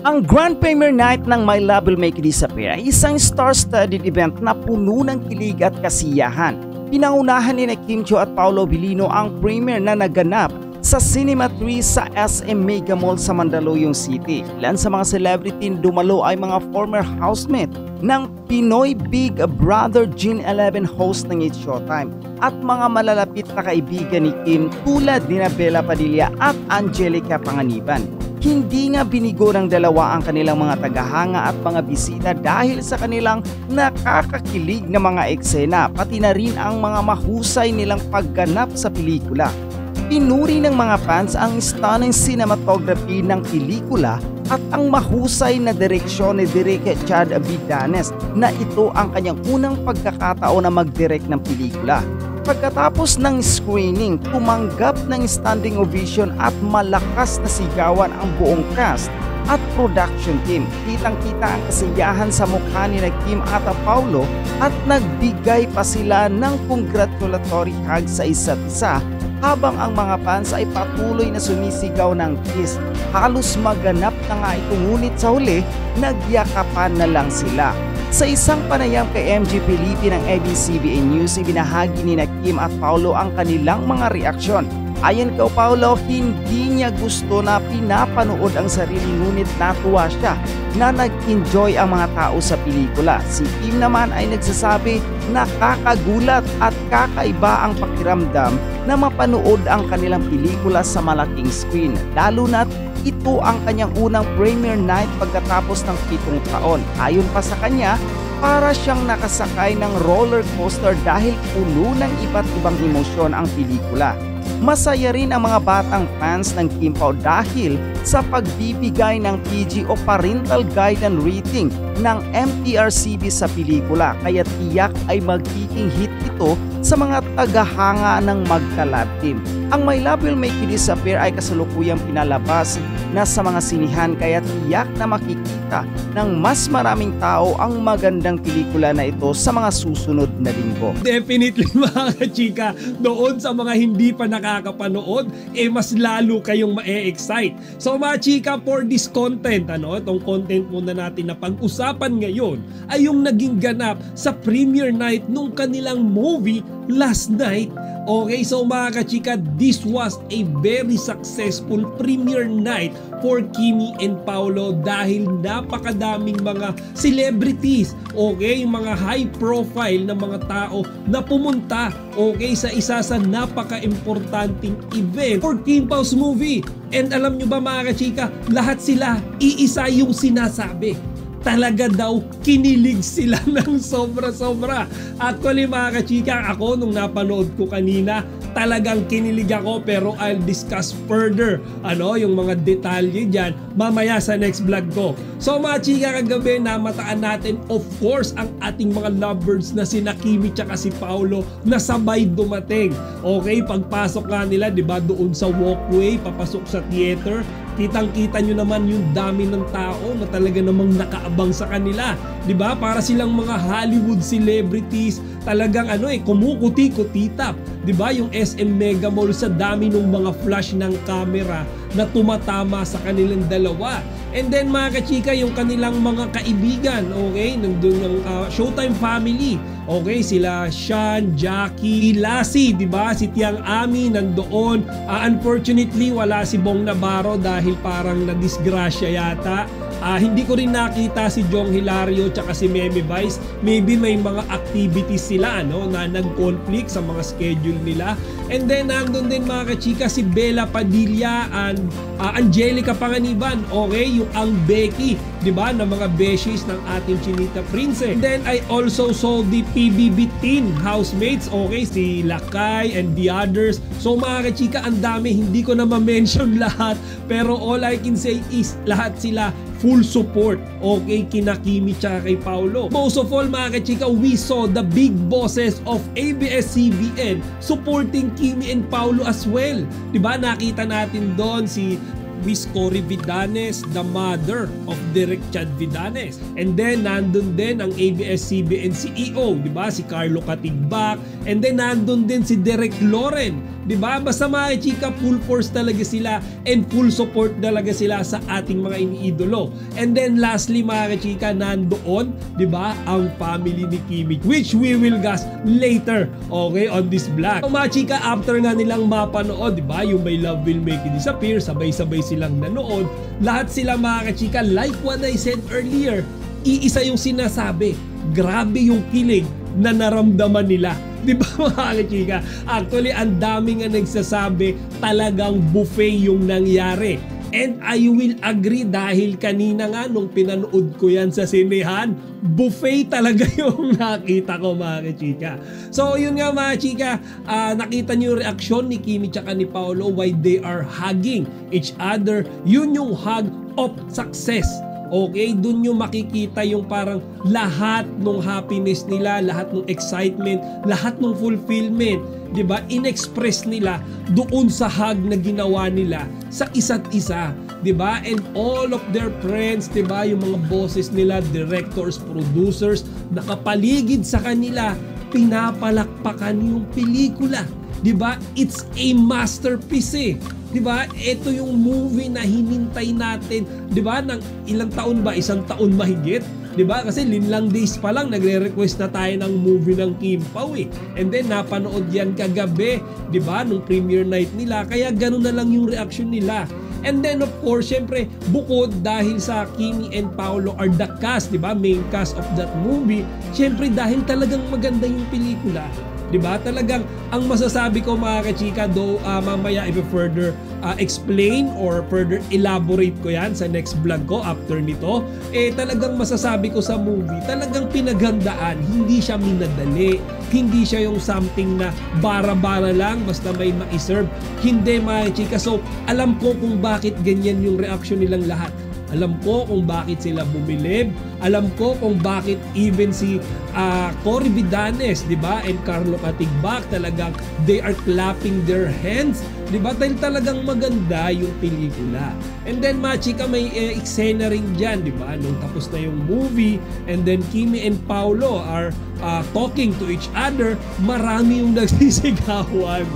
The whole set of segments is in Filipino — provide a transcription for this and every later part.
Ang Grand Premiere Night ng My Love Will Make You Disappear ay isang star-studded event na puno ng kilig at kasiyahan. Pinangunahan ni Kim Chiu at Paolo Abilino ang premiere na naganap sa Cinema 3 sa SM Mega Mall sa Mandaluyong City. Ilan sa mga celebrity dumalo ay mga former housemate ng Pinoy Big Brother Gene 11 host ng It's Showtime at mga malalapit na kaibigan ni Kim tulad ni Bella Padilla at Angelica Panganiban. Hindi nga binigo ng dalawa ang kanilang mga tagahanga at mga bisita dahil sa kanilang nakakakilig na mga eksena, pati na rin ang mga mahusay nilang pagganap sa pelikula. Pinuri ng mga fans ang stunning cinematography ng pelikula at ang mahusay na direksyon ni Direk Chad Vidanes na ito ang kanyang unang pagkakataon na mag-direct ng pelikula. Pagkatapos ng screening, tumanggap ng standing ovation at malakas na sigawan ang buong cast at production team. Kitang-kita ang kasiyahan sa mukha ni Kim at Paolo at nagbigay pa sila ng congratulatory hug sa isa't isa habang ang mga fans ay patuloy na sumisigaw ng kiss. Halos maganap na nga ito, ngunit sa huli, nagyakapan na lang sila. Sa isang panayam kay MG Felipe ng ABS-CBN News, ibinahagi ni Kim at Paolo ang kanilang mga reaksyon. Ayon kay Paolo, hindi niya gusto na pinapanood ang sarili ngunit natuwa siya na nag-enjoy ang mga tao sa pelikula. Si Kim naman ay nagsasabi na nakakagulat at kakaiba ang pakiramdam na mapanood ang kanilang pelikula sa malaking screen, lalo na't ito ang kanyang unang premiere night pagkatapos ng 7 taon. Ayon pa sa kanya, para siyang nakasakay ng roller coaster dahil puno ng iba't ibang emosyon ang pelikula. Masaya rin ang mga batang fans ng Kim Pao dahil sa pagbibigay ng PG o Parental Guidance Rating ng MTRCB sa pelikula, kaya tiyak ay magiging hit ito sa mga tagahanga ng magka-love team. Ang My Love Will Make You Disappear ay kasalukuyang pinalabas na sa mga sinihan, kaya tiyak na makikita ng mas maraming tao ang magandang pelikula na ito sa mga susunod na linggo. Definitely mga chika, doon sa mga hindi pa nakakapanood, mas lalo kayong ma-excite. So mga chika, for this content, itong content muna natin na pag-usapan ngayon ay yung naging ganap sa premiere night nung kanilang movie last night. Okay, so mga kachika, this was a very successful premiere night for Kimi and Paolo dahil napakadaming mga celebrities, okay, mga high profile na mga tao na pumunta, okay, sa isa sa napaka-importanting event for Kim Pao's movie. And alam nyo ba mga kachika, lahat sila iisa yung sinasabi. Talaga daw kinilig sila ng sobra-sobra. Actually mga kachika, ako nung napanood ko kanina, talagang kinilig ako, pero I'll discuss further yung mga detalye dyan mamaya sa next vlog ko. So mga chika, kagabi namataan natin of course ang ating mga lovebirds na sina Kimi tsaka si Paolo na sabay dumating. Okay, pagpasok nga nila, diba, doon sa walkway papasok sa theater, kitang-kita nyo naman yung dami ng tao na talaga namang nakaabang sa kanila. Diba? Para silang mga Hollywood celebrities, talagang kumukuti-kutitap. Diba? Yung SM Mega Mall sa dami ng mga flash ng camera na tumatama sa kanilang dalawa. And then mga kachika, yung kanilang mga kaibigan, okay? Nandun yung Showtime family. Okay, sila Sean, Jackie, Lassie, diba? Si Tiang Ami nandoon. Unfortunately, wala si Bong Navarro dahil parang nadisgrasya yata. Hindi ko rin nakita si Jong Hilario tsaka si Meme Vice. Maybe may mga activities sila na nag-conflict sa mga schedule nila. And then nandun din mga kachika si Bella Padilla and Angelica Panganiban. Okay, yung ang Becky, diba, na mga beshies ng ating Chinita Princess. And then I also saw the PBB teen housemates, okay, si Lakay and the others. So mga kachika, ang dami, hindi ko na ma-mention lahat, pero all I can say is lahat sila full support, okay, kina Kimi tsaka kay Paolo. Most of all mga kachika, we saw the big bosses of ABS-CBN supporting Kimi and Paolo as well. Diba, nakita natin doon si Miss Cory Vidanes, the mother of Direk Chad Vidanes. And then nandun din ang ABS-CBN CEO, di ba? Si Carlo Katigbak. And then nandun din si Derek Loren, di ba? Basta mga chika, full force talaga sila and full support talaga sila sa ating mga iniidolo. And then lastly mga chika, nandoon, di ba, ang family ni Kimi, which we will guess later, okay, on this vlog. So mga chika, after nga nilang mapanood, di ba, yung My Love Will Make You Disappear, sabay-sabay silang nanood. Lahat sila mga chika, like what I said earlier, iisa yung sinasabi, grabe yung kilig na naramdaman nila. Di ba mga chika? Actually, ang dami nga nagsasabi talagang buffet yung nangyari. And I will agree dahil kanina nga nung pinanood ko yan sa sinehan, buffet talaga yung nakita ko mga chika. So yun nga mga chika, nakita niyo yung reaksyon ni Kimi tsaka ni Paolo why they are hugging each other. Yun yung hug of success. Okay, dun nyo makikita yung parang lahat ng happiness nila, lahat ng excitement, lahat ng fulfillment, di ba? In-express nila doon sa hug na ginawa nila sa isa't isa, di ba? And all of their friends, di ba? Yung mga bosses nila, directors, producers, nakapaligid sa kanila, pinapalakpakan yung pelikula, di ba? It's a masterpiece eh. 'Di ba? Ito yung movie na hinintay natin, 'di ba? Nang ilang taon ba? Isang taon mahigit, 'di ba? Kasi linlang days pa lang nagre-request na tayo ng movie ng Kim Pao eh. And then napanood yan kagabi, 'di ba? Nung premiere night nila. Kaya ganoon na lang yung reaction nila. And then of course, syempre, bukod dahil sa Kimi and Paolo are the cast, 'di ba? Main cast of that movie. Syempre dahil talagang maganda yung pelikula. Diba? Talagang ang masasabi ko mga kachika, though mamaya if further explain or further elaborate ko yan sa next vlog ko after nito, talagang masasabi ko sa movie, talagang pinaghandaan, hindi siya minadali, hindi siya yung something na bara-bara lang basta may ma-serve, hindi mga kachika. So alam ko kung bakit ganyan yung reaction nilang lahat. Alam ko kung bakit sila bumilib. Alam ko kung bakit even si Cory Vidanes, di ba? And Carlo Katigbak, talagang they are clapping their hands. Di ba? Dahil talagang maganda yung pelikula. And then machika, may eksena rin dyan, di ba? Nung tapos na yung movie and then Kimi and Paolo are talking to each other, marami yung nagsisigawan.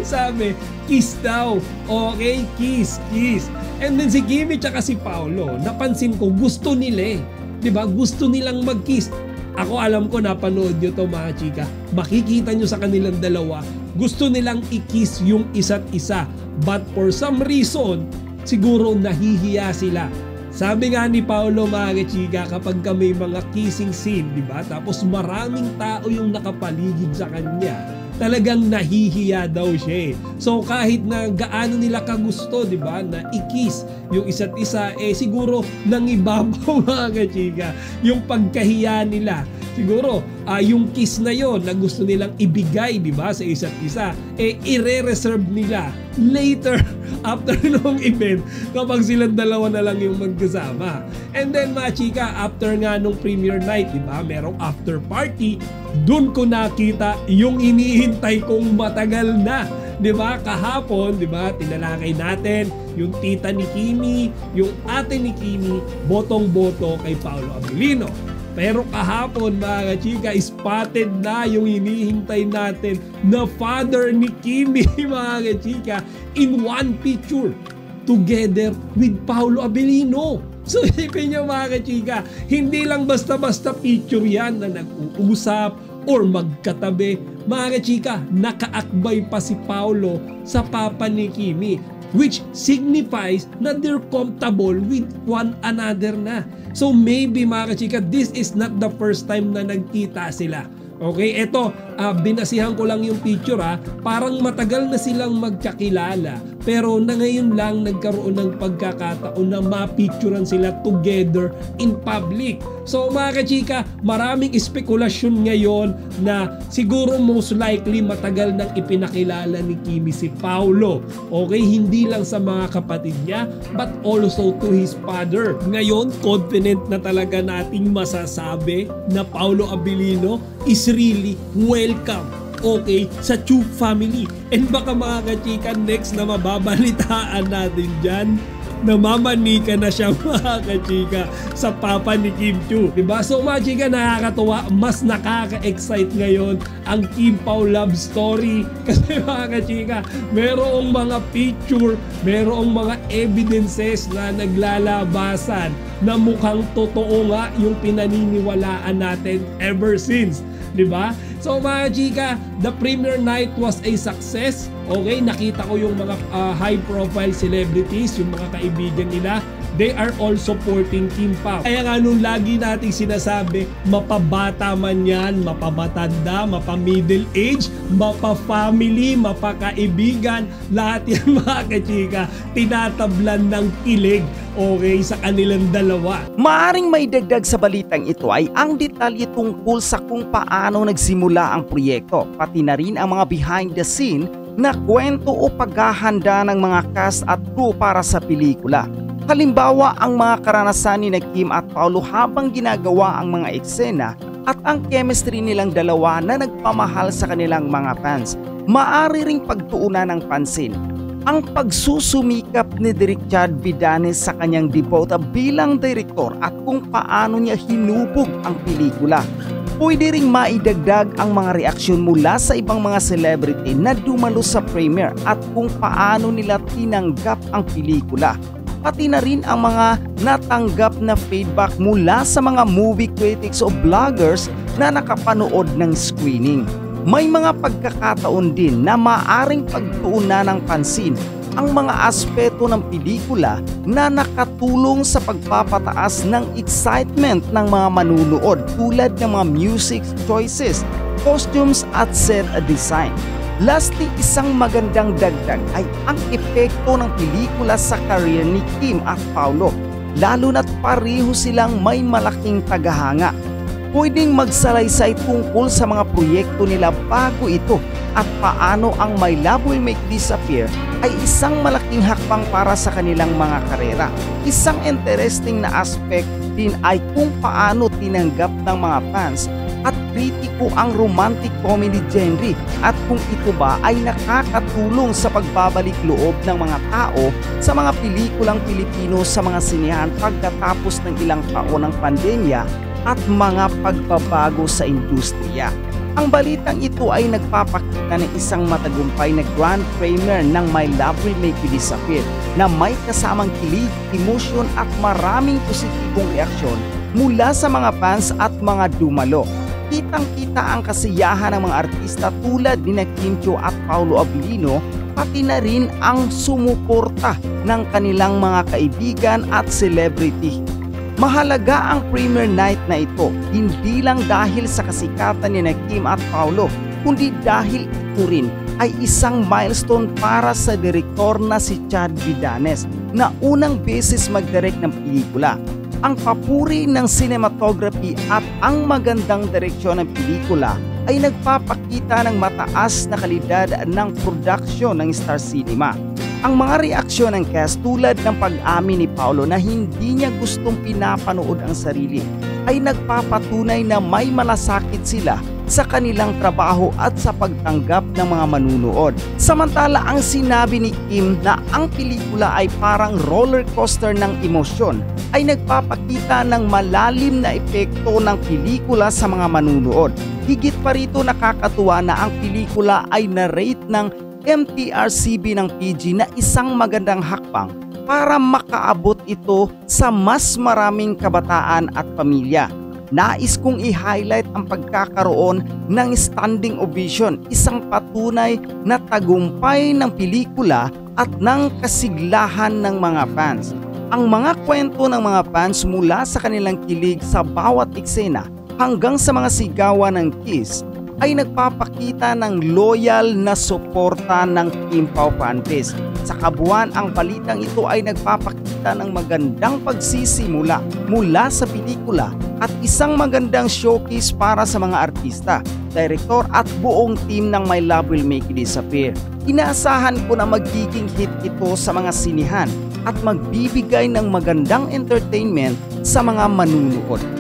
Sabi, kiss daw. Okay, kiss, kiss. And then si Kimi tsaka si Paolo, napansin ko gusto nila eh. 'Di ba? Gusto nilang mag-kiss. Ako alam ko napanood niyo to mga chika. Makikita niyo sa kanilang dalawa, gusto nilang i-kiss yung isa't isa. But for some reason, siguro nahihiya sila. Sabi nga ni Paolo mga chika, kapag may mga kissing scene, 'di ba? Tapos maraming tao yung nakapaligid sa kanya, talagang nahihiya daw siya eh. So kahit na gaano nila kagusto, di ba, na i-kiss yung isa't isa, siguro nangibabaw mga kachika yung pagkahiya nila. Siguro yung kiss na yon na gusto nilang ibigay, di ba, sa isa't isa, i-re-reserve nila later after nung event kapag silang dalawa na lang yung magkasama. And then mga chika, after nga nung premiere night, di ba, merong after party, dun ko nakita yung inihintay kong matagal na. 'Di ba? Kahapon, 'di ba? Tinalakay natin yung tita ni Kimi, yung ate ni Kimi, botong-boto kay Paolo Abilino. Pero kahapon mga chika, spotted na yung hinihintay natin na father ni Kimi mga chika in one picture together with Paolo Abilino. So isipin nyo mga chika, hindi lang basta-basta picture yan na nag-uusap or magkatabi. Mga chika, nakaakbay pa si Paolo sa papa ni Kimi, which signifies na they're comfortable with one another na. So maybe mga chika, this is not the first time na nagkita sila. Okay, eto, binasihan ko lang yung picture parang matagal na silang magkakilala, pero na ngayon lang nagkaroon ng pagkakataon na mapicturean sila together in public. So mga kachika, maraming espekulasyon ngayon na siguro most likely matagal nang ipinakilala ni Kimi si Paolo. Okay, hindi lang sa mga kapatid niya, but also to his father. Ngayon, confident na talaga nating masasabi na Paolo Abilino is really welcome, okay, sa Chu family. And baka mga kachika, next na mababalitaan natin dyan, namamanika na siya mga kachika sa papa ni Kim Chiu. Diba? So mga chika, nakakatuwa, mas nakaka-excite ngayon ang Kim Pao love story kasi mga kachika, merong mga picture, merong mga evidences na naglalabasan na mukhang totoo nga yung pinaniniwalaan natin ever since. Diba? So mga chika, the premiere night was a success. Okay, nakita ko yung mga high profile celebrities, yung mga kaibigan nila. They are all supporting Kim Pao. Kaya nga nung lagi nating sinasabi, mapabata man yan, mapamatanda, mapa-middle age, mapa-family, mapakaibigan, lahat yan mga kachika, tinatablan ng kilig, okay, sa kanilang dalawa. Maaring may dagdag sa balitang ito ay ang detalye tungkol sa kung paano nagsimula ang proyekto, pati na rin ang mga behind the scene na kwento o paghahanda ng mga cast at crew para sa pelikula. Halimbawa, ang mga karanasan ni Kim at Paolo habang ginagawa ang mga eksena at ang chemistry nilang dalawa na nagpamahal sa kanilang mga fans. Maaari ring pagtuunan ng pansin ang pagsusumikap ni Direk Chad Vidanes sa kanyang debut bilang direktor at kung paano niya hinubog ang pelikula. Pwede ring maidagdag ang mga reaksyon mula sa ibang mga celebrity na dumalo sa premiere at kung paano nila tinanggap ang pelikula. Pati na rin ang mga natanggap na feedback mula sa mga movie critics o vloggers na nakapanood ng screening. May mga pagkakataon din na maaring pagtuunan ng pansin ang mga aspeto ng pelikula na nakatulong sa pagpapataas ng excitement ng mga manunood tulad ng mga music choices, costumes at set design. Lastly, isang magandang dagdag ay ang epekto ng pelikula sa career ni Kim at Paolo, lalo na't pareho silang may malaking tagahanga. Pwedeng magsalaysay tungkol sa mga proyekto nila bago ito at paano ang My Love Will Make Disappear ay isang malaking hakbang para sa kanilang mga karera. Isang interesting na aspect din ay kung paano tinanggap ng mga fans at kritiko ang romantic comedy genre at kung ito ba ay nakakatulong sa pagbabalik loob ng mga tao sa mga pelikulang Pilipino sa mga sinehan pagkatapos ng ilang taon ng pandemya at mga pagbabago sa industriya. Ang balitang ito ay nagpapakita ng isang matagumpay na grand premiere ng My Love Will Make You Disappear na may kasamang kilig, emosyon at maraming positibong reaksyon mula sa mga fans at mga dumalo. Kitang-kita ang kasiyahan ng mga artista tulad ni Kim Chiu at Paolo Abilino, pati na rin ang sumuporta ng kanilang mga kaibigan at celebrity. Mahalaga ang premiere night na ito, hindi lang dahil sa kasikatan ni Kim at Paolo, kundi dahil ito rin ay isang milestone para sa direktor na si Chad Vidanes na unang beses mag-direct ng pelikula. Ang papuri ng cinematography at ang magandang direksyon ng pelikula ay nagpapakita ng mataas na kalidad ng production ng Star Cinema. Ang mga reaksyon ng cast tulad ng pag-amin ni Paolo na hindi niya gustong pinapanood ang sarili ay nagpapatunay na may malasakit sila sa kanilang trabaho at sa pagtanggap ng mga manunood. Samantala, ang sinabi ni Kim na ang pelikula ay parang roller coaster ng emosyon ay nagpapakita ng malalim na epekto ng pelikula sa mga manunood. Higit pa rito, nakakatuwa na ang pelikula ay na-rate ng MTRCB ng PG na isang magandang hakbang para makaabot ito sa mas maraming kabataan at pamilya. Nais kong i-highlight ang pagkakaroon ng standing ovation, isang patunay na tagumpay ng pelikula at ng kasiglahan ng mga fans. Ang mga kwento ng mga fans mula sa kanilang kilig sa bawat eksena hanggang sa mga sigawan ng kiss ay nagpapakita ng loyal na suporta ng Kim Pao fanbase. Sa kabuuan, ang balitang ito ay nagpapakita ng magandang pagsisimula mula sa pelikula at isang magandang showcase para sa mga artista, direktor at buong team ng My Love Will Make You Disappear. Inaasahan ko na magiging hit ito sa mga sinihan at magbibigay ng magandang entertainment sa mga manunood.